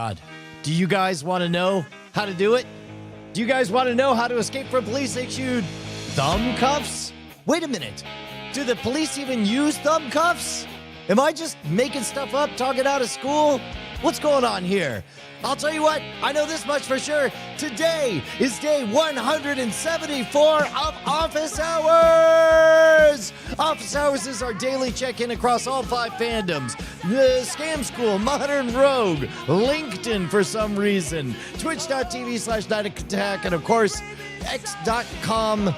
God. Do you guys want to know how to do it? Do you guys want to know how to escape from police-issued thumb cuffs? Wait a minute. Do the police even use thumb cuffs? Am I just making stuff up, talking out of school? What's going on here? I'll tell you what, I know this much for sure. Today is day 174 of Office Hours! Office Hours is our daily check-in across all 5 fandoms. The Scam School, Modern Rogue, LinkedIn for some reason, twitch.tv/nightattack, and of course, x.com.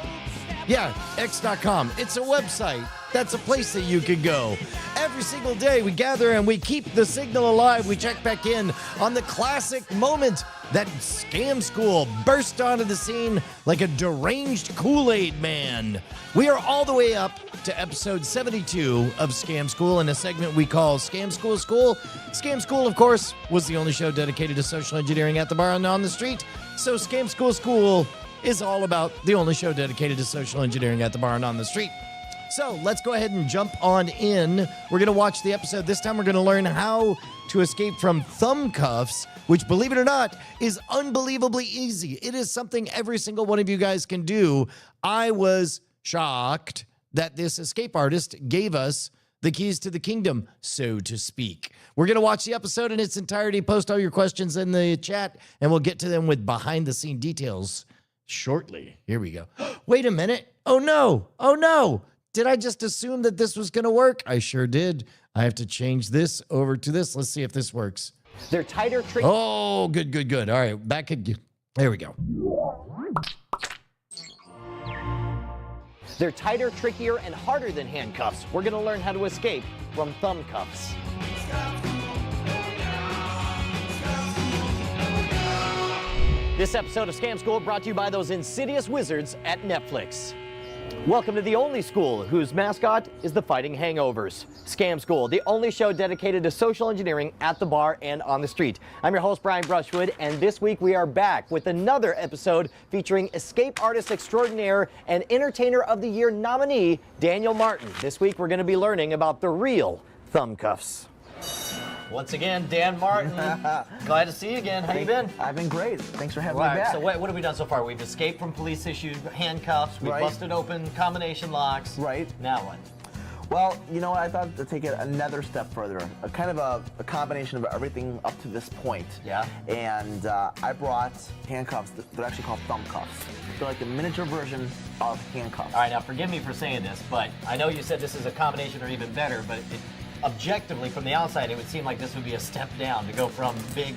Yeah, x.com. It's a website. That's a place that you can go. Every single day we gather and we keep the signal alive. We check back in on the classic moment that Scam School burst onto the scene like a deranged Kool-Aid man. We are all the way up to episode 72 of Scam School in a segment we call Scam School School. Scam School, of course, was the only show dedicated to social engineering at the bar and on the street. So Scam School School is all about the only show dedicated to social engineering at the bar and on the street. So let's go ahead and jump on in. We're going to watch the episode. This time we're going to learn how to escape from thumb cuffs, which, believe it or not, is unbelievably easy. It is something every single one of you guys can do. I was shocked that this escape artist gave us the keys to the kingdom, so to speak. We're going to watch the episode in its entirety. Post all your questions in the chat, and we'll get to them with behind-the-scene details shortly. Here we go. Wait a minute. Oh, no. Oh, no. Did I just assume that this was going to work? I sure did. I have to change this over to this. Let's see if this works. They're tighter, tricky. Oh, good, good, good. All right, back again. There we go. They're tighter, trickier, and harder than handcuffs. We're going to learn how to escape from thumb cuffs. This episode of Scam School brought to you by those insidious wizards at Netflix. Welcome to the only school whose mascot is the Fighting Hangovers. Scam School, the only show dedicated to social engineering at the bar and on the street. I'm your host, Brian Brushwood, and this week we are back with another episode featuring escape artist extraordinaire and Entertainer of the Year nominee, Daniel Martin. This week we're going to be learning about the real thumb cuffs. Once again, Dan Martin. Glad to see you again. How you been? I've been great. Thanks for having me back. So what have we done so far? We've escaped from police-issued handcuffs. We've busted open combination locks. Right. Now what? Well, you know what? I thought to take it another step further. A kind of a combination of everything up to this point. Yeah. And I brought handcuffs. They're actually called thumb cuffs. They're like a miniature version of handcuffs. All right, now forgive me for saying this, but I know you said this is a combination or even better, but objectively, from the outside, it would seem like this would be a step down to go from big,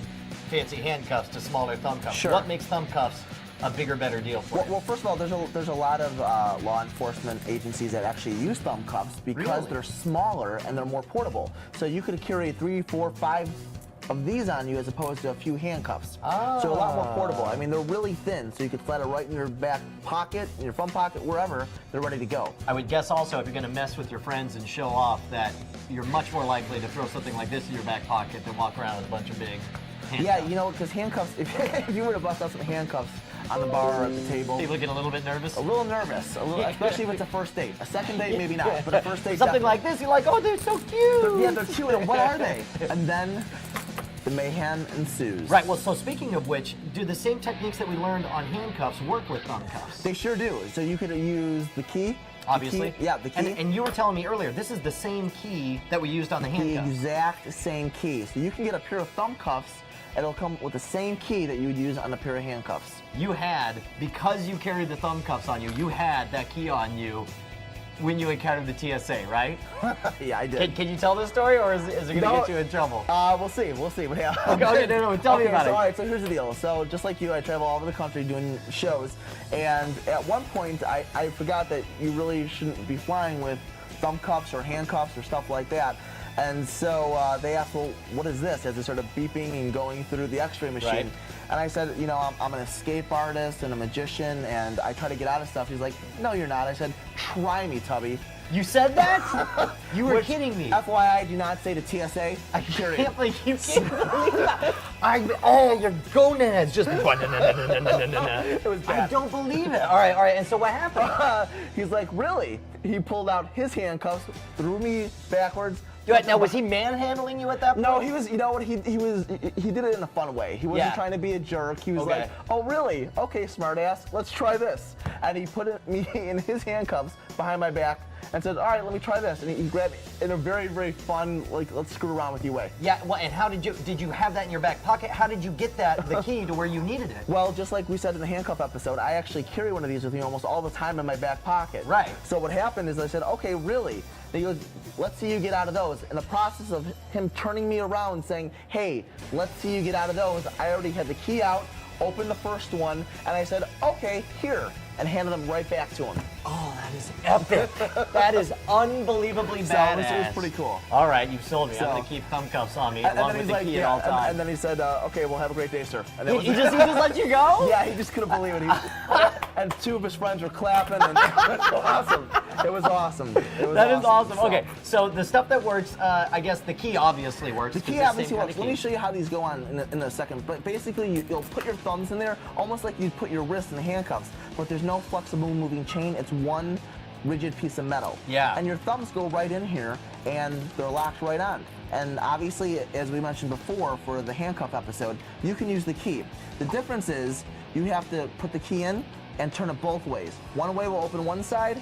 fancy handcuffs to smaller thumb cuffs. Sure. What makes thumb cuffs a bigger, better deal for you? Well, first of all, there's a lot of law enforcement agencies that actually use thumb cuffs because they're smaller and they're more portable. So you could carry 3, 4, 5 of these on you as opposed to a few handcuffs. Oh. So a lot more portable. I mean, they're really thin, so you could slide it right in your back pocket, in your front pocket, wherever, they're ready to go. I would guess also if you're going to mess with your friends and show off that you're much more likely to throw something like this in your back pocket than walk around with a bunch of big handcuffs. Yeah, you know, because handcuffs, if you were to bust out some handcuffs on the bar or at the table. People get a little bit nervous? A little nervous, especially if it's a first date. A second date, maybe not, but a first date, something like this, you're like, oh, they're so cute. Yeah, they're cute, and what are they? And then the mayhem ensues. Right, well, so speaking of which, do the same techniques that we learned on handcuffs work with thumb cuffs? They sure do. So you could use the key. Obviously. The key, yeah, the key. And you were telling me earlier, this is the same key that we used on the handcuffs. The exact same key. So you can get a pair of thumb cuffs, and it'll come with the same key that you would use on a pair of handcuffs. You had, because you carried the thumb cuffs on you, you had that key on you when you encountered the TSA, right? Yeah, I did. Can you tell this story, or is it going to get you in trouble? We'll see. Yeah. Okay, no, tell me about it. All right, so here's the deal. So just like you, I travel all over the country doing shows, and at one point I forgot that you really shouldn't be flying with thumb cuffs or handcuffs or stuff like that. And so they asked, well, what is this? As they started beeping and going through the x-ray machine. Right. And I said, you know, I'm an escape artist and a magician, and I try to get out of stuff. He's like, no, you're not. I said, try me, Tubby. You said that? You were kidding me. FYI, do not say to TSA. I can't believe you can't believe that. Your gonads just. It was bad. I don't believe it. All right. And so what happened? He's like, really? He pulled out his handcuffs, threw me backwards, Now, was he manhandling you at that point? No, he was. You know what? He did it in a fun way. He wasn't trying to be a jerk. He was like, "Oh, really? Okay, smartass. Let's try this." And he put me in his handcuffs behind my back and said, "All right, let me try this." And he grabbed me in a very, very fun, like, let's screw around with you way. Yeah. Well, and how did you have that in your back pocket? How did you get the key to where you needed it? Well, just like we said in the handcuff episode, I actually carry one of these with me almost all the time in my back pocket. Right. So what happened is I said, "Okay, really?" And he goes, "Let's see you get out of those." In the process of him turning me around saying, "Hey, let's see you get out of those," I already had the key out, opened the first one, and I said, "Okay, here," and handed them right back to him. Oh, that is epic. That is unbelievly badass. So it was pretty cool. All right, you've sold me. So, I'm going to keep thumb cuffs on me and along then with he's the like, key at all times. and then he said, "Okay, well, have a great day, sir." And that He was just let you go? Yeah, he just couldn't believe it. And two of his friends were clapping, and it was awesome. It was awesome. That is awesome. Okay, so the stuff that works, I guess the key obviously works. The key obviously works. Let me show you how these go on in a second. But basically, you'll put your thumbs in there, almost like you'd put your wrist in the handcuffs. But there's no flexible moving chain. It's one rigid piece of metal. Yeah. And your thumbs go right in here, and they're locked right on. And obviously, as we mentioned before for the handcuff episode, you can use the key. The difference is you have to put the key in and turn it both ways. One way will open one side,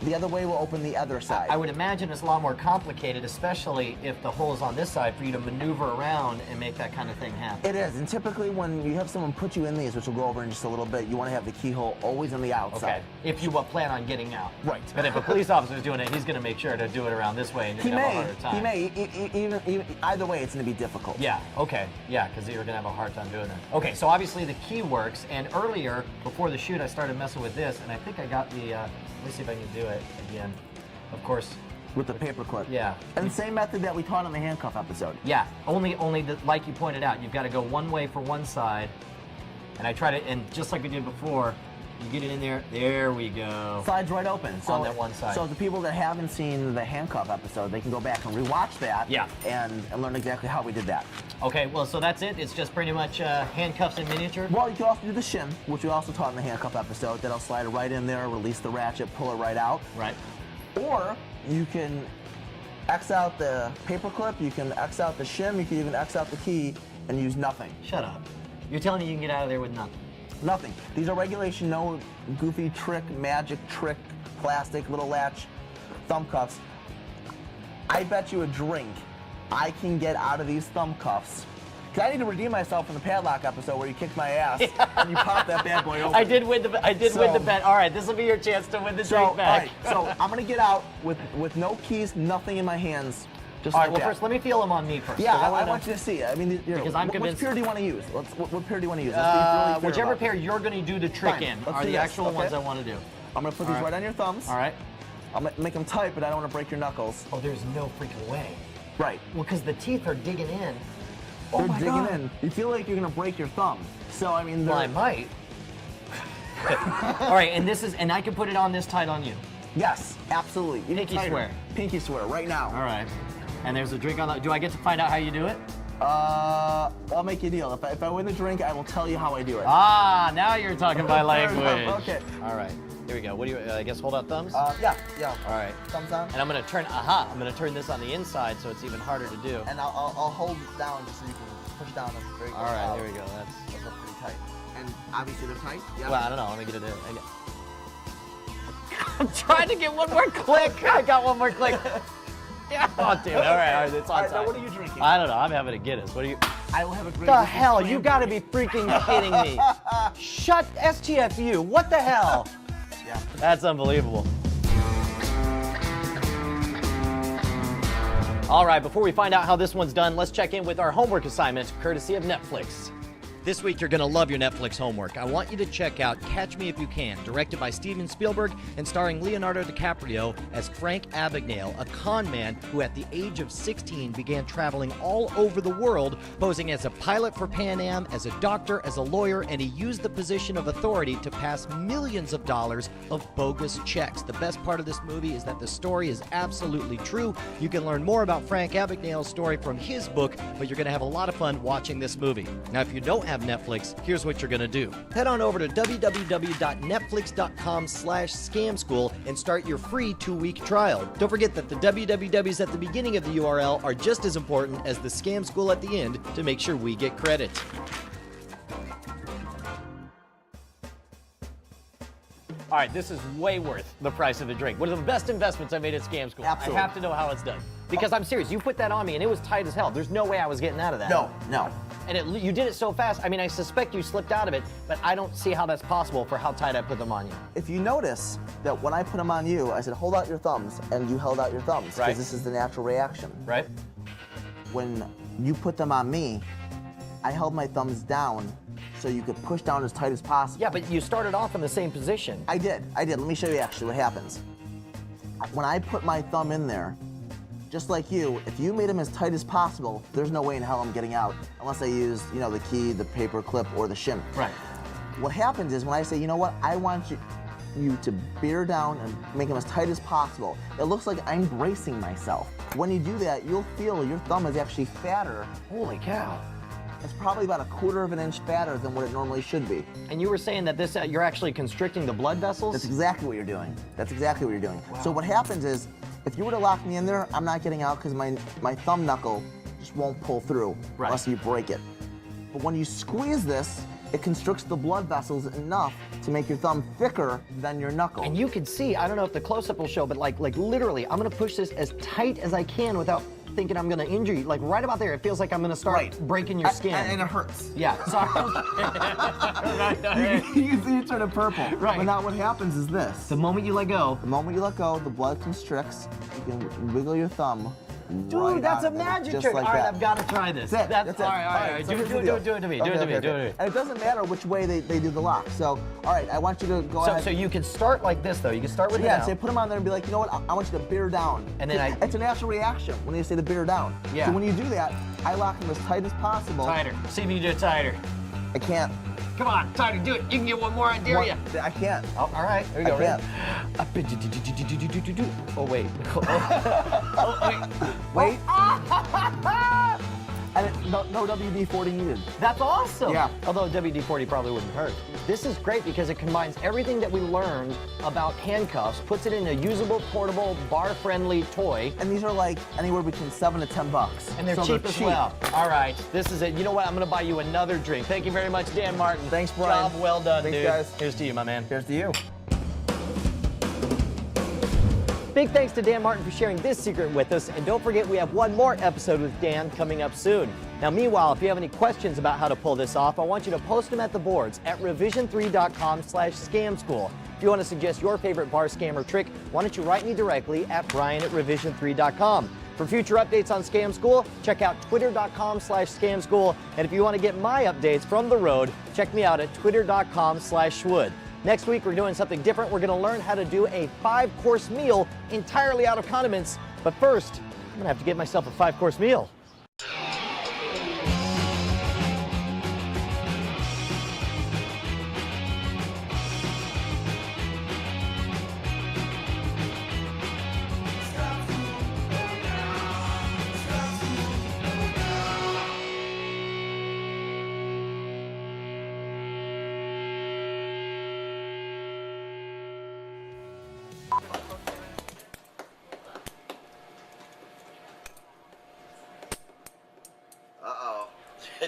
the other way will open the other side. I would imagine it's a lot more complicated, especially if the hole is on this side, for you to maneuver around and make that kind of thing happen. It is, and typically when you have someone put you in these, which we'll go over in just a little bit, you want to have the keyhole always on the outside. Okay, if you plan on getting out. Right. But if a police officer is doing it, he's going to make sure to do it around this way, and you're going to have a harder time. Even either way, it's going to be difficult. Yeah, okay, yeah, because you're going to have a hard time doing that. Okay, so obviously the key works, and earlier, before the shoot, I started messing with this, and I think I got the, let me see if I can do it again. Of course. With the paperclip. Yeah. And the same method that we taught on the handcuff episode. Yeah, only like you pointed out, you've got to go one way for one side, and I try to, and just like we did before, you get it in there we go. Slides right open. So, on that one side. So the people that haven't seen the handcuff episode, they can go back and rewatch that. Yeah. And learn exactly how we did that. Okay, well, so that's it? It's just pretty much handcuffs in miniature? Well, you can also do the shim, which we also taught in the handcuff episode. That'll slide it right in there, release the ratchet, pull it right out. Right. Or you can X out the paperclip, you can X out the shim, you can even X out the key and use nothing. Shut up. You're telling me you can get out of there with nothing? Nothing. These are regulation, no goofy trick, magic trick, plastic, little latch, thumb cuffs. I bet you a drink I can get out of these thumb cuffs. Because I need to redeem myself from the padlock episode where you kicked my ass and you popped that bad boy open. I did win the bet. All right, this will be your chance to win the drink back. All right, so I'm going to get out with no keys, nothing in my hands. Just all like right, well, that. first, let me feel them on me first. Yeah, I want want you to see it. I mean, because I'm convinced. Which pair do you want to use? What pair do you want to use? Let's be really clear whichever about pair you're going to do the trick Fine. in Let's are do the this. actual Okay. ones I want to do. I'm going to put these right on your thumbs. All right. I'll make them tight, but I don't want to break your knuckles. Oh, there's no freaking way. Right. Well, because the teeth are digging in. Oh They're my digging God. in. You feel like you're going to break your thumb. So, I mean, Well, I might. All right, and I can put it on this tight on you. Yes, absolutely. Even Pinky tighter. swear. Pinky swear, right now. All right. And there's a drink on that. Do I get to find out how you do it? I'll make you a deal. If I win the drink, I will tell you how I do it. Ah, now you're talking my language. Okay. All right. Here we go. What do you? I guess hold out thumbs. Yeah. All right. Thumbs down. And I'm gonna turn. Aha! I'm gonna turn this on the inside, so it's even harder to do. And I'll hold it down just so you can push down. Very good. All right. Here we go. Those are pretty tight. And obviously they're tight. Yeah. Well, I don't know. Let me get it in. I'm trying to get one more click. I got one more click. Yeah. Oh, dude. All right. It's on time. Now what are you drinking? I don't know. I'm having a Guinness. What are you? I will have a great. The hell? You got to be freaking kidding me! Shut STFU! What the hell? Yeah. That's unbelievable. All right, before we find out how this one's done, let's check in with our homework assignment, courtesy of Netflix. This week, you're going to love your Netflix homework. I want you to check out Catch Me If You Can, directed by Steven Spielberg and starring Leonardo DiCaprio as Frank Abagnale, a con man who at the age of 16 began traveling all over the world, posing as a pilot for Pan Am, as a doctor, as a lawyer, and he used the position of authority to pass millions of dollars of bogus checks. The best part of this movie is that the story is absolutely true. You can learn more about Frank Abagnale's story from his book, but you're going to have a lot of fun watching this movie. Now, if you don't have Netflix, here's what you're going to do. Head on over to www.netflix.com/scamschool and start your free 2-week trial. Don't forget that the wwws at the beginning of the URL are just as important as the scam school at the end to make sure we get credit. All right, this is way worth the price of the drink. One of the best investments I made at Scam School. Absolutely. I have to know how it's done. Because I'm serious, you put that on me and it was tight as hell. There's no way I was getting out of that. No. And you did it so fast. I mean, I suspect you slipped out of it, but I don't see how that's possible for how tight I put them on you. If you notice that when I put them on you, I said, hold out your thumbs, and you held out your thumbs. Right. Because this is the natural reaction. Right? When you put them on me, I held my thumbs down so you could push down as tight as possible. Yeah, but you started off in the same position. I did. Let me show you actually what happens. When I put my thumb in there, just like you, if you made them as tight as possible, there's no way in hell I'm getting out unless I use, the key, the Paperclip, or the Shim. Right. What happens is when I say, you know what, I want you to bear down and make them as tight as possible, it looks like I'm bracing myself. When you do that, you'll feel your thumb is actually fatter. Holy cow. It's probably about 1/4 of an inch fatter than what it normally should be. And you were saying that this, you're actually constricting the blood vessels? That's exactly what you're doing. Wow. So what happens is, if you were to lock me in there, I'm not getting out because my thumb knuckle just won't pull through unless you break it. But when you squeeze this, it constricts the blood vessels enough to make your thumb thicker than your knuckle. And you can see, I don't know if the close-up will show, but like literally, I'm gonna push this as tight as I can without thinking I'm gonna injure you. Like right about there, it feels like I'm gonna start breaking your skin. And it hurts. Yeah, sorry. You can see it turn purple. Right. But now what happens is this. The moment you let go. The moment you let go, the blood constricts. You can wiggle your thumb. Dude, that's a magic trick. Like all right, that. I've got to try this. That's it. All right. So Do it to me. Do it to me. And it doesn't matter which way they do the lock. So, all right, I want you to go ahead. So you can start like this, though. You can start with it Yeah, down. so put them on there and be like, you know what, I want you to bear down. And then It's a natural reaction when they say to bear down. Yeah. So when you do that, I lock them as tight as possible. Tighter. See if you can do it tighter. I can't. Come on, tighter. Do it. You can get one more. I dare you. I can't. Oh, all right. There we go. I can't. Oh, wait. Wait. And no WD-40 needed. That's awesome. Yeah. Although WD-40 probably wouldn't hurt. This is great because it combines everything that we learned about handcuffs, puts it in a usable, portable, bar-friendly toy. And these are like anywhere between $7 to $10. And they're cheap as well. All right, this is it. You know what? I'm going to buy you another drink. Thank you very much, Dan Martin. Thanks, Brian. Job well done, Thanks, dude. guys. Here's to you, my man. Here's to you. Big thanks to Dan Martin for sharing this secret with us. And don't forget, we have one more episode with Dan coming up soon. Now, meanwhile, if you have any questions about how to pull this off, I want you to post them at the boards at revision3.com/scamschool. If you want to suggest your favorite bar scam or trick, why don't you write me directly at brian@revision3.com. For future updates on Scam School, check out twitter.com/scamschool. And if you want to get my updates from the road, check me out at twitter.com/schwood. Next week, we're doing something different. We're going to learn how to do a 5-course meal entirely out of condiments. But first, I'm going to have to get myself a 5-course meal.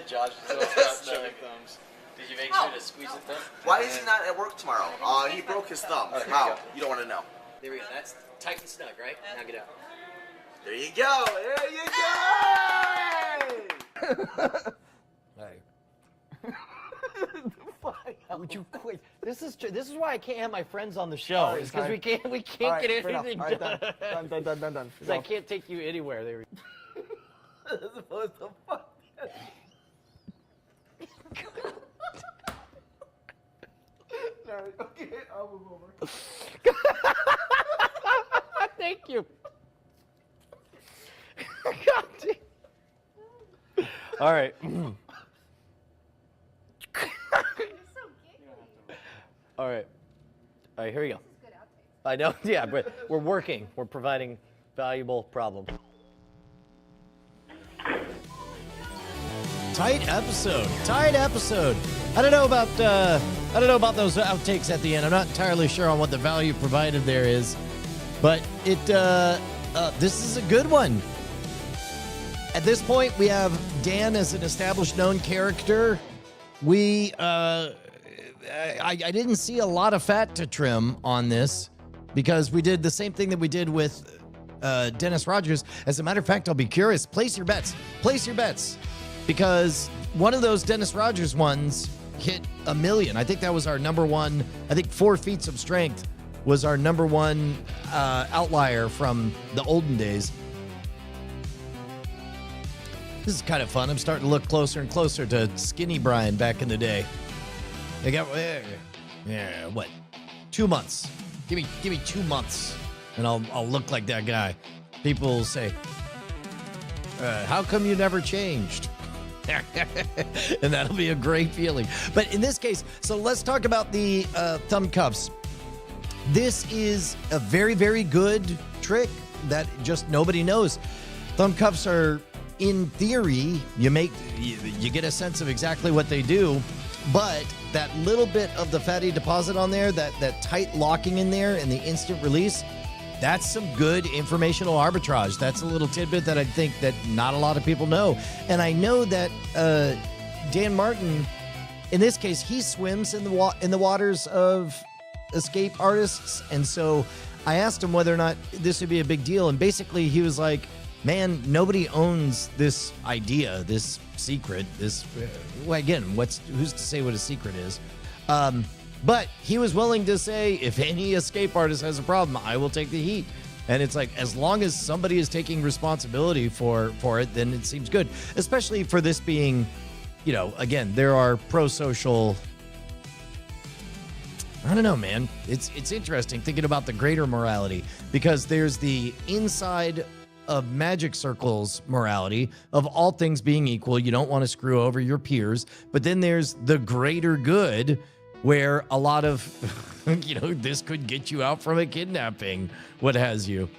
Josh is so showing thumbs. Did you make sure to squeeze it then? Why is he not at work tomorrow? He broke his thumb. How? You don't want to know. There we go. That's tight and snug, right? Now get out. There you go. There you go. Hey. Would you quit? This is why I can't have my friends on the show. It's because we can't get anything done. Done. Because I can't take you anywhere. There we go. As opposed to fuck. Sorry. Okay, I'll move over. Thank you. God damn. All right. All right. All right, here we go. I know, yeah, but we're working. We're providing valuable problems. Tight episode. I don't know about those outtakes at the end. I'm not entirely sure on what the value provided there is, but this is a good one. At this point, we have Dan as an established known character. I didn't see a lot of fat to trim on this because we did the same thing that we did with Dennis Rogers. As a matter of fact, I'll be curious. Place your bets. Because one of those Dennis Rogers ones hit 1 million. I think that was our number one. I think 4 feats of strength was our number one outlier from the olden days. This is kind of fun. I'm starting to look closer and closer to Skinny Brian back in the day. They got, what? 2 months. Give me 2 months, and I'll look like that guy. People will say, how come you never changed? And that'll be a great feeling. But in this case, so let's talk about the thumb cuffs. This is a very, very good trick that just nobody knows. Thumb cuffs are, in theory, you get a sense of exactly what they do, but that little bit of the fatty deposit on there, that tight locking in there and the instant release, that's some good informational arbitrage. That's a little tidbit that I think that not a lot of people know. And I know that Dan Martin, in this case, he swims in the waters of escape artists. And so I asked him whether or not this would be a big deal. And basically he was like, man, nobody owns this idea, this secret, well, again, who's to say what a secret is? But he was willing to say, if any escape artist has a problem, I will take the heat. And it's like, as long as somebody is taking responsibility for it, then it seems good. Especially for this being, again, there are pro-social, I don't know, man. It's interesting thinking about the greater morality, because there's the inside of Magic Circle's morality of all things being equal. You don't want to screw over your peers. But then there's the greater good, where a lot of, this could get you out from a kidnapping, what have you.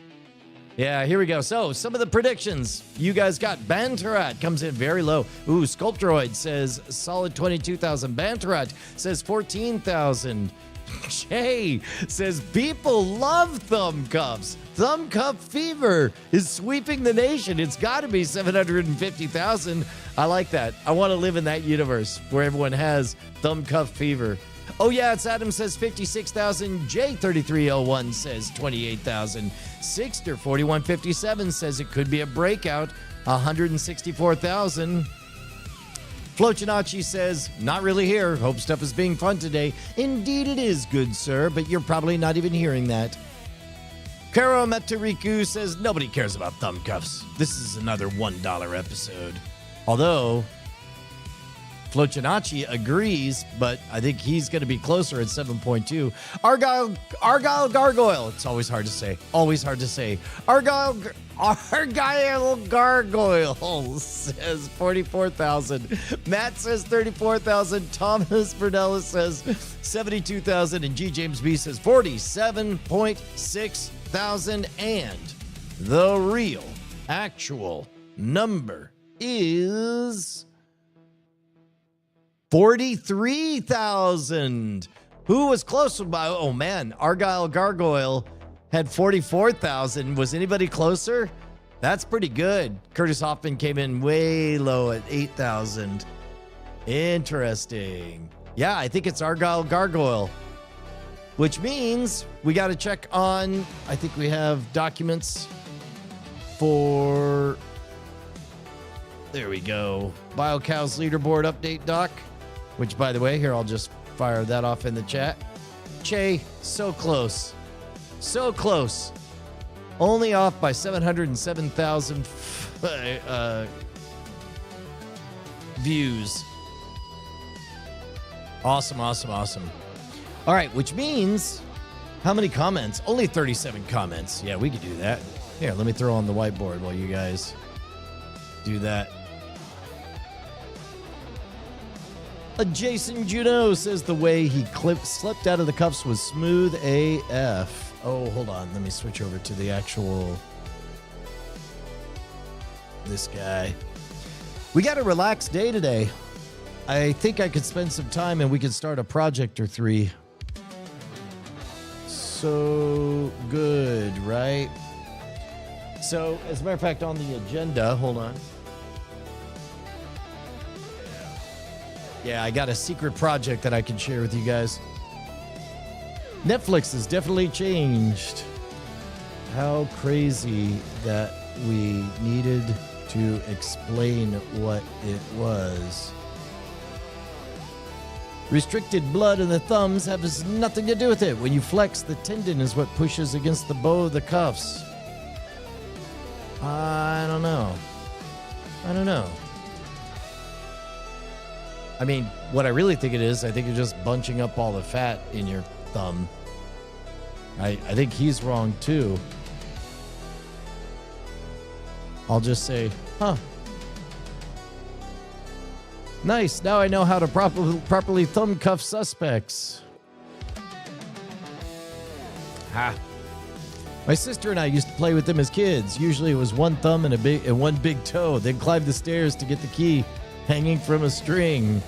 Yeah, here we go. So, some of the predictions you guys got. Bantarat comes in very low. Ooh, Sculptroid says solid 22,000. Bantarat says 14,000. Jay says people love thumb cuffs. Thumb cuff fever is sweeping the nation. It's got to be 750,000. I like that. I want to live in that universe where everyone has thumb cuff fever. Oh yeah, it's Adam says 56,000. J3301 says 28,000. Sixter 4157 says it could be a breakout, 164,000. Flocinachi says, not really here. Hope stuff is being fun today. Indeed it is, good sir, but you're probably not even hearing that. Karo Matariku says, nobody cares about thumb cuffs. This is another $1 episode. Although, Flocinachi agrees, but I think he's going to be closer at 7.2. Argyle Gargoyle. It's always hard to say. Argyle Gargoyle says 44,000. Matt says 34,000. Thomas Bernella says 72,000. And G. James B says 47.6 thousand. And the real, actual number is 43,000. Who was close? Oh man, Argyle Gargoyle had 44,000. Was anybody closer? That's pretty good. Curtis Hoffman came in way low at 8,000. Interesting. Yeah, I think it's Argyle Gargoyle, which means we got to check on, I think we have documents for, there we go, BioCow's leaderboard update doc, which, by the way, here, I'll just fire that off in the chat. Che, so close. So close. Only off by 707,000 views. Awesome. All right, which means, how many comments? Only 37 comments. Yeah, we could do that. Here, let me throw on the whiteboard while you guys do that. Jason Juno says the way he slipped out of the cuffs was smooth AF. Oh, hold on. Let me switch over to the actual, this guy. We got a relaxed day today. I think I could spend some time and we could start a project or three. So good, right? So, as a matter of fact, on the agenda, hold on. Yeah, I got a secret project that I can share with you guys. Netflix has definitely changed. How crazy that we needed to explain what it was. Restricted blood in the thumbs has nothing to do with it. When you flex, the tendon is what pushes against the bow of the cuffs. I don't know. I mean, what I really think it is, I think you're just bunching up all the fat in your thumb. I think he's wrong too. I'll just say, huh. Nice, now I know how to properly thumb cuff suspects. Ha. My sister and I used to play with them as kids. Usually it was one thumb and one big toe. Then climb the stairs to get the key hanging from a string.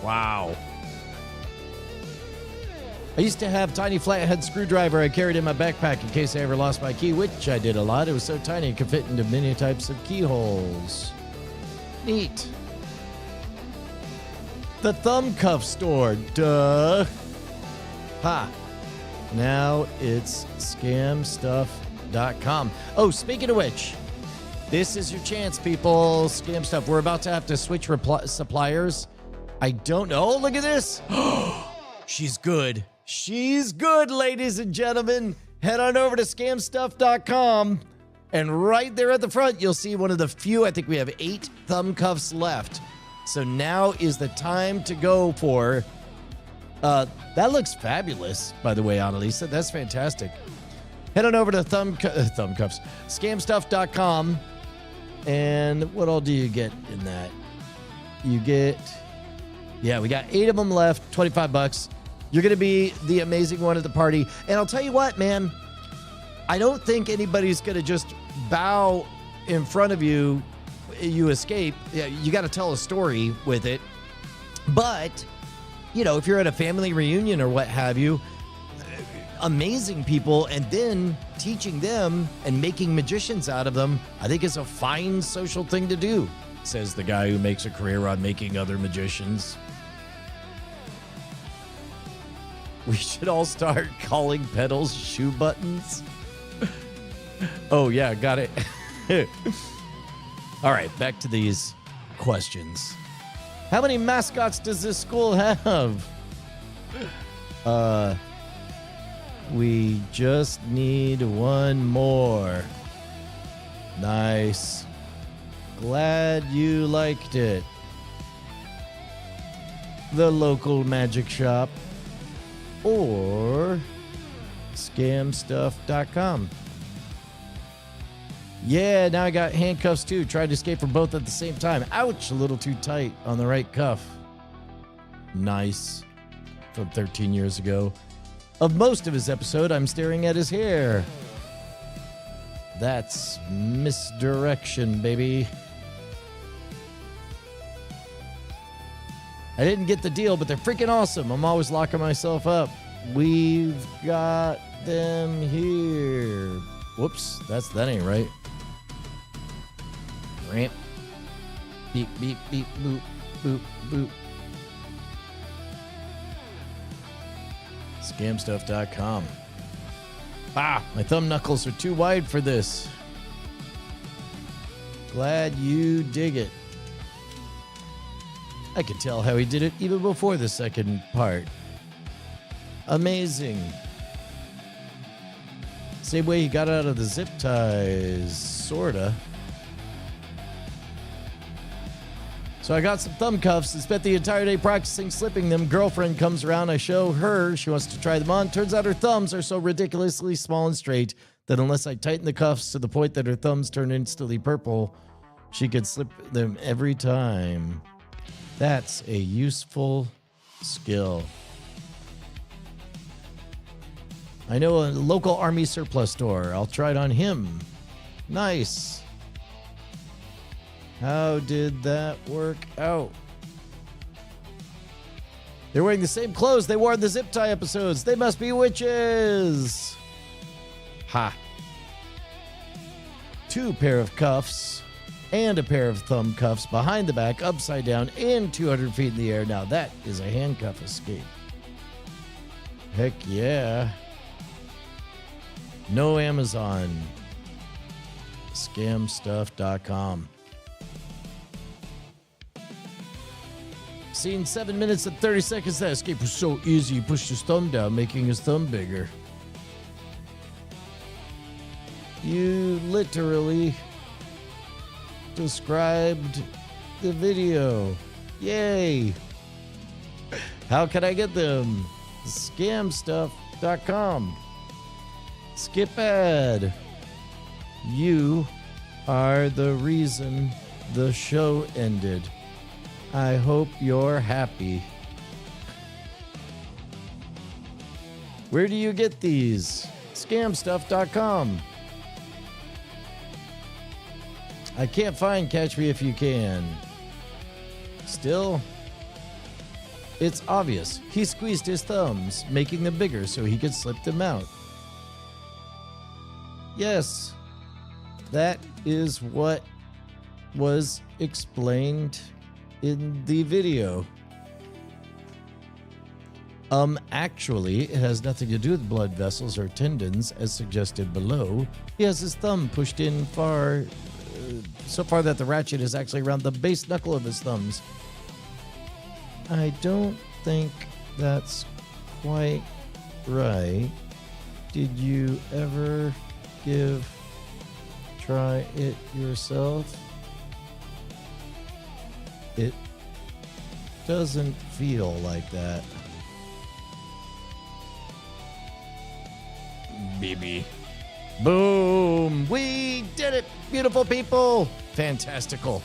Wow. I used to have tiny flathead screwdriver I carried in my backpack in case I ever lost my key, which I did a lot. It was so tiny it could fit into many types of keyholes. Neat. The thumbcuff store. Duh. Ha. Now it's scamstuff.com. Oh, speaking of which, this is your chance, people. Scam Stuff. We're about to have to switch suppliers. I don't know. Oh, look at this. She's good. She's good, ladies and gentlemen. Head on over to scamstuff.com. And right there at the front, you'll see one of the few, I think we have 8 thumbcuffs left. So now is the time to go for... that looks fabulous, by the way, Annalisa. That's fantastic. Head on over to thumbcuffs, scamstuff.com. And what all do you get in that? You get... Yeah, we got 8 of them left, $25. You're going to be the amazing one at the party. And I'll tell you what, man. I don't think anybody's going to just bow in front of you. You escape. Yeah, you got to tell a story with it. But, you know, if you're at a family reunion or what have you, amazing people and then teaching them and making magicians out of them, I think is a fine social thing to do, says the guy who makes a career on making other magicians. We should all start calling pedals shoe buttons. Oh, yeah, got it. All right, back to these questions. How many mascots does this school have? We just need one more. Nice. Glad you liked it. The local magic shop or scamstuff.com. Yeah, now I got handcuffs too. Tried to escape from both at the same time. Ouch, a little too tight on the right cuff. Nice. From 13 years ago. Of most of his episode, I'm staring at his hair. That's misdirection, baby. I didn't get the deal, but they're freaking awesome. I'm always locking myself up. We've got them here. Whoops, that ain't right. Ramp. Beep, beep, beep, boop, boop, boop. Scamstuff.com. Ah, my thumb knuckles are too wide for this. Glad you dig it. I could tell how he did it even before the second part. Amazing. Same way he got out of the zip ties, sorta. So I got some thumb cuffs and spent the entire day practicing slipping them. Girlfriend comes around, I show her, she wants to try them on. Turns out her thumbs are so ridiculously small and straight that unless I tighten the cuffs to the point that her thumbs turn instantly purple, she could slip them every time. That's a useful skill. I know a local army surplus store. I'll try it on him. Nice. How did that work out? They're wearing the same clothes they wore in the zip tie episodes. They must be witches. Ha. 2 pair of cuffs and a pair of thumb cuffs behind the back, upside down, and 200 feet in the air. Now that is a handcuff escape. Heck yeah. No Amazon. Scamstuff.com. Seen 7 minutes and 30 seconds. That escape was so easy. He pushed his thumb down, making his thumb bigger. You literally described the video. Yay. How can I get them? Scamstuff.com. Skip ad. You are the reason the show ended. I hope you're happy. Where do you get these? Scamstuff.com. I can't find Catch Me If You Can. Still, it's obvious. He squeezed his thumbs, making them bigger so he could slip them out. Yes, that is what was explained in the video. Actually, it has nothing to do with blood vessels or tendons, as suggested below. He has his thumb pushed in far, so far that the ratchet is actually around the base knuckle of his thumbs. I don't think that's quite right. Did you ever try it yourself? It doesn't feel like that. BB. Boom! We did it, beautiful people! Fantastical.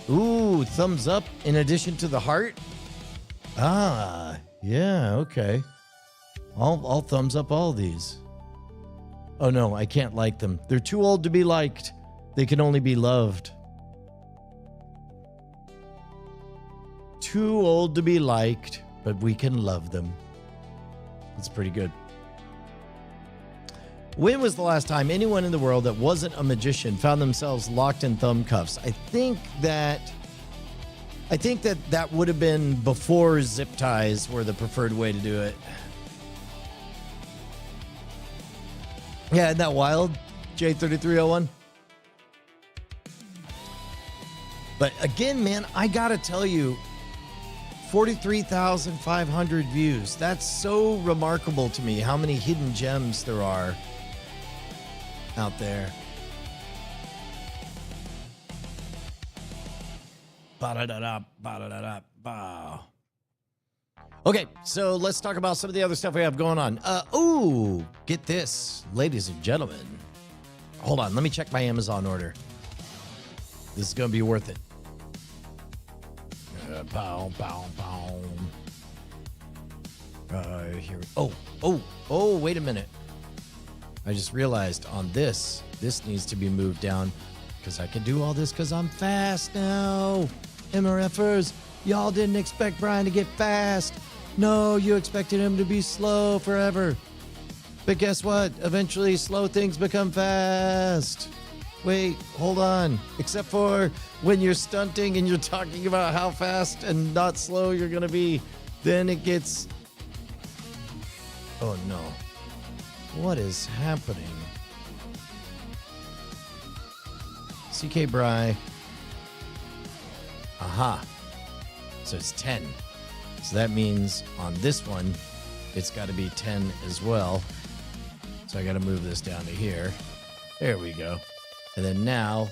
Ooh, thumbs up in addition to the heart? Ah, yeah, okay. I'll thumbs up all these. Oh no, I can't like them. They're too old to be liked. They can only be loved. Too old to be liked, but we can love them. That's pretty good. When was the last time anyone in the world that wasn't a magician found themselves locked in thumb cuffs? I think that would have been before zip ties were the preferred way to do it. Yeah, isn't that wild? J3301. But again, man, I gotta tell you, 43,500 views. That's so remarkable to me how many hidden gems there are out there. Okay, so let's talk about some of the other stuff we have going on. Ooh, get this, ladies and gentlemen. Hold on, let me check my Amazon order. This is going to be worth it. Here. Oh, wait a minute. I just realized on this needs to be moved down because I can do all this because I'm fast now. MRFers, y'all didn't expect Brian to get fast. No, you expected him to be slow forever. But guess what? Eventually, slow things become fast. Wait, hold on. Except for when you're stunting and you're talking about how fast and not slow you're going to be, then it gets... Oh, no. What is happening? CK Bry. Aha. So it's 10. So that means on this one, it's got to be 10 as well. So I got to move this down to here. There we go. And then now,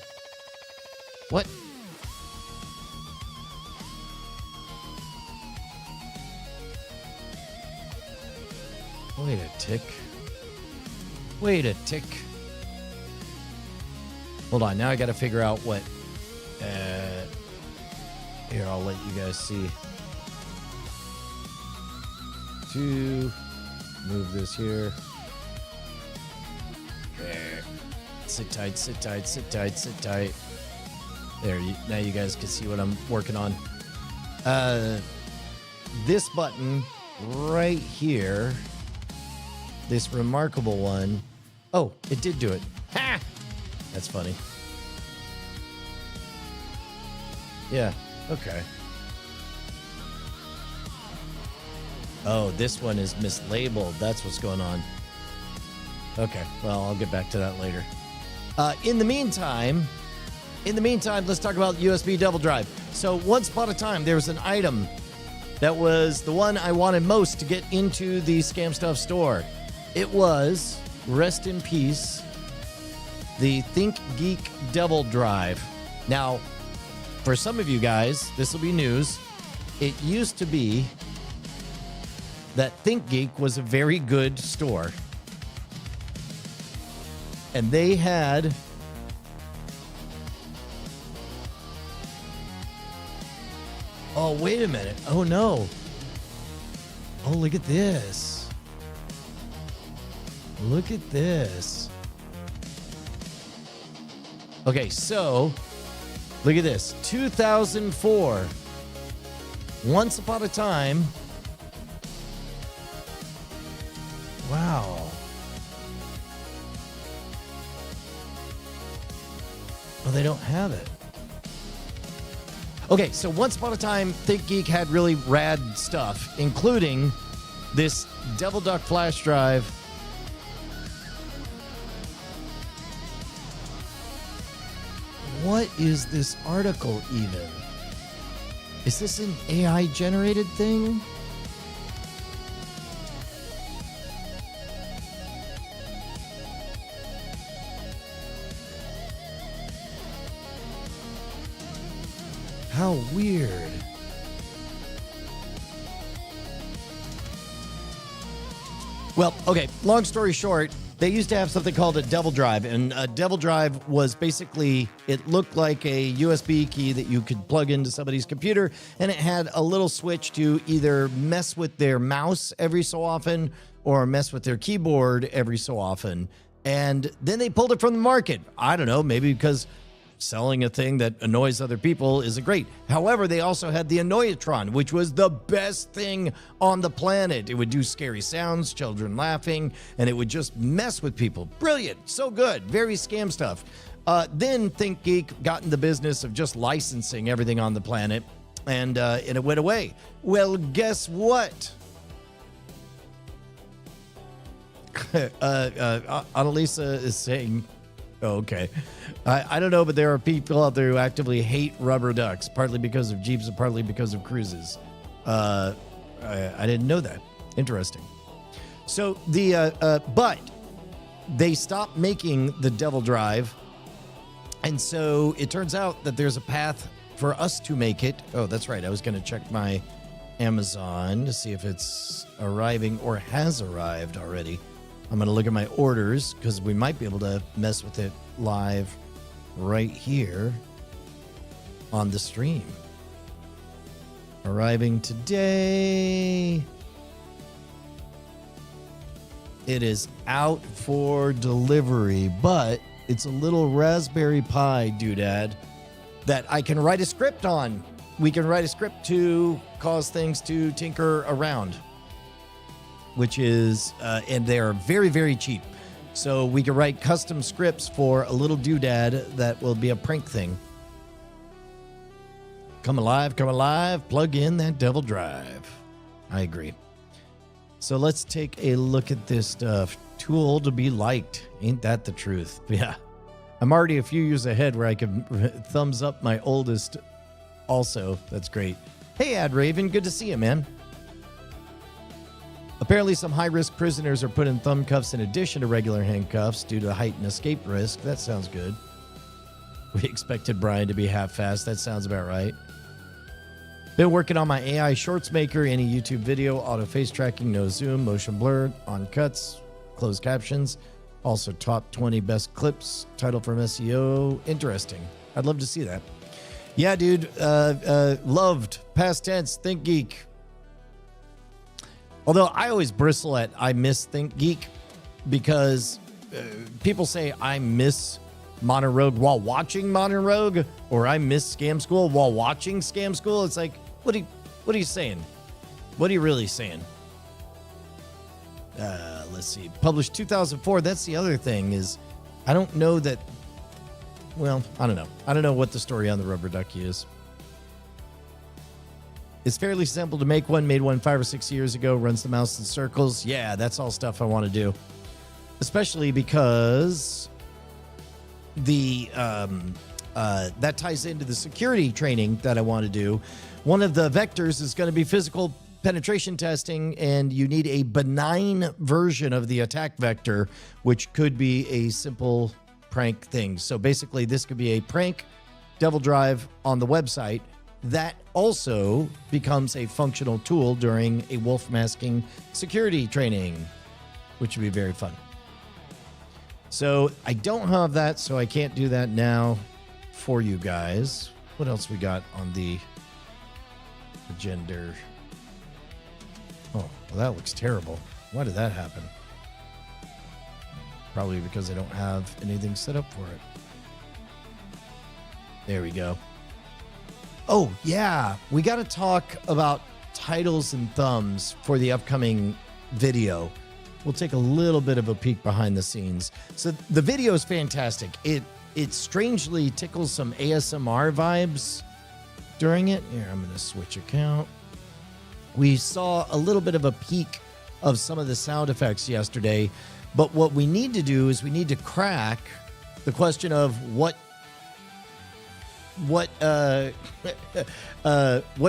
what? Wait a tick. Wait a tick. Hold on, now I gotta figure out what, here, I'll let you guys see. Move this here. There. Sit tight, sit tight, sit tight, sit tight. There, now you guys can see what I'm working on. This button right here, this remarkable one. Oh, it did do it. Ha! That's funny. Yeah, okay. Oh, this one is mislabeled. That's what's going on. Okay, well, I'll get back to that later. In the meantime, let's talk about USB double drive. So once upon a time, there was an item that was the one I wanted most to get into the Scam Stuff store. It was, rest in peace, the ThinkGeek double drive. Now, for some of you guys, this will be news. It used to be that ThinkGeek was a very good store. And they had oh, wait a minute. Oh, no. Oh, look at this. Look at this. Okay, so look at this. 2004. Once upon a time. Wow. Oh, they don't have it. Okay, so once upon a time, ThinkGeek had really rad stuff, including this Devil Duck flash drive. What is this article even? Is this an AI-generated thing? How weird. Well, okay, long story short, they used to have something called a devil drive, and a devil drive was basically, it looked like a USB key that you could plug into somebody's computer, and it had a little switch to either mess with their mouse every so often or mess with their keyboard every so often. And then they pulled it from the market. I don't know, maybe because selling a thing that annoys other people isn't great. However, they also had the Annoyatron, which was the best thing on the planet. It would do scary sounds, children laughing, and it would just mess with people. Brilliant. So good. Very scam stuff. Then ThinkGeek got in the business of just licensing everything on the planet, and it went away. Well, guess what? Annalisa is saying, oh, okay. I don't know, but there are people out there who actively hate rubber ducks, partly because of Jeeps and partly because of cruises. I didn't know that. Interesting. So but they stopped making the Devil Drive, and so it turns out that there's a path for us to make it. Oh, that's right. I was going to check my Amazon to see if it's arriving or has arrived already. I'm going to look at my orders because we might be able to mess with it live right here on the stream. Arriving today. It is out for delivery, but it's a little Raspberry Pi doodad that I can write a script on. We can write a script to cause things to tinker around, which is, and they're very, very cheap. So we can write custom scripts for a little doodad that will be a prank thing. Come alive, plug in that Devil Drive. I agree. So let's take a look at this stuff. Tool to be liked. Ain't that the truth? Yeah. I'm already a few years ahead where I can thumbs up my oldest also. That's great. Hey, Ad Raven. Good to see you, man. Apparently, some high-risk prisoners are put in thumb cuffs in addition to regular handcuffs due to heightened escape risk. That sounds good. We expected Brian to be half-fast. That sounds about right. Been working on my AI shorts maker, any YouTube video, auto face tracking, no zoom, motion blur, on cuts, closed captions. Also top 20 best clips, title from SEO. Interesting. I'd love to see that. Yeah, dude. Loved. Past tense. ThinkGeek. Although I always bristle at I miss ThinkGeek because people say I miss Modern Rogue while watching Modern Rogue, or I missed Scam School while watching Scam School. It's like, what are you saying? What are you really saying? Let's see. Published 2004. That's the other thing is, I don't know that. Well, I don't know. I don't know what the story on the rubber ducky is. It's fairly simple to make one. Made one 5 or 6 years ago. Runs the mouse in circles. Yeah, that's all stuff I want to do. Especially because the that ties into the security training that I want to do. One of the vectors is going to be physical penetration testing, and you need a benign version of the attack vector, which could be a simple prank thing. So basically, this could be a prank devil drive on the website that also becomes a functional tool during a wolf masking security training, which would be very fun. So I don't have that, so I can't do that now for you guys. What else we got on the agenda? Oh, well, that looks terrible. Why did that happen? Probably because I don't have anything set up for it. There we go. Oh, yeah. We got to talk about titles and thumbs for the upcoming video. We'll take a little bit of a peek behind the scenes. So the video is fantastic. It strangely tickles some ASMR vibes during it. Here, I'm going to switch account. We saw a little bit of a peek of some of the sound effects yesterday, but what we need to do is we need to crack the question of what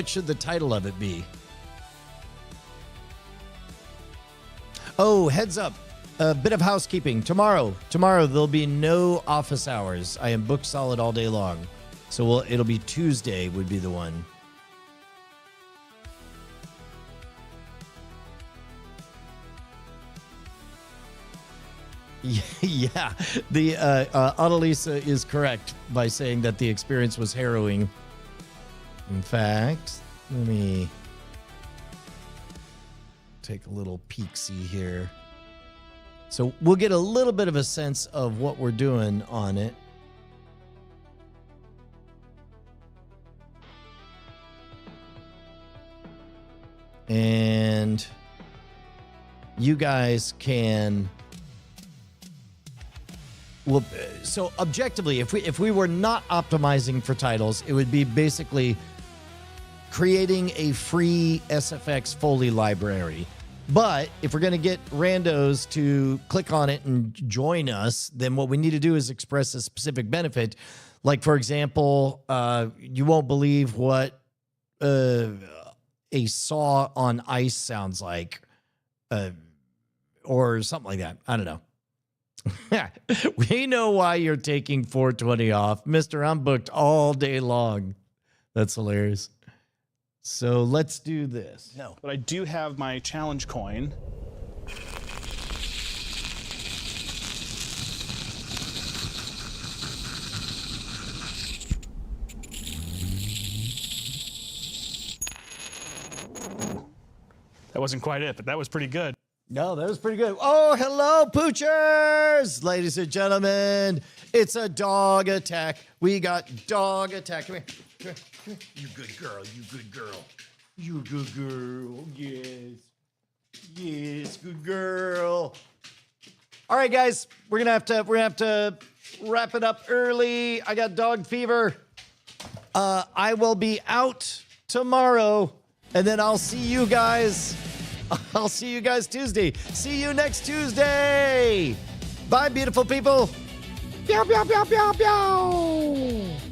should the title of it be? Oh, heads up. A bit of housekeeping. Tomorrow there'll be no office hours. I am booked solid all day long. So it'll be Tuesday would be the one. Yeah, the Annalisa is correct by saying that the experience was harrowing. In fact, let me take a little peek-see here. So we'll get a little bit of a sense of what we're doing on it. And you guys can... Well, so objectively, if we were not optimizing for titles, it would be basically creating a free SFX Foley library. But if we're going to get randos to click on it and join us, then what we need to do is express a specific benefit. Like, for example, you won't believe what a saw on ice sounds like, or something like that. I don't know. We know why you're taking 420 off. Mister, I'm booked all day long. That's hilarious. So let's do this. No. But I do have my challenge coin. That wasn't quite it, but that was pretty good. No, that was pretty good. Oh, hello, poochers! Ladies and gentlemen, it's a dog attack. We got dog attack. Come here. Come here. Come here. You good girl. You good girl. You good girl. Yes. Yes, good girl. All right, guys, we're gonna have to wrap it up early. I got dog fever. I will be out tomorrow, and then I'll see you guys. I'll see you guys Tuesday. See you next Tuesday. Bye, beautiful people. Pew, pew, pew, pew, pew.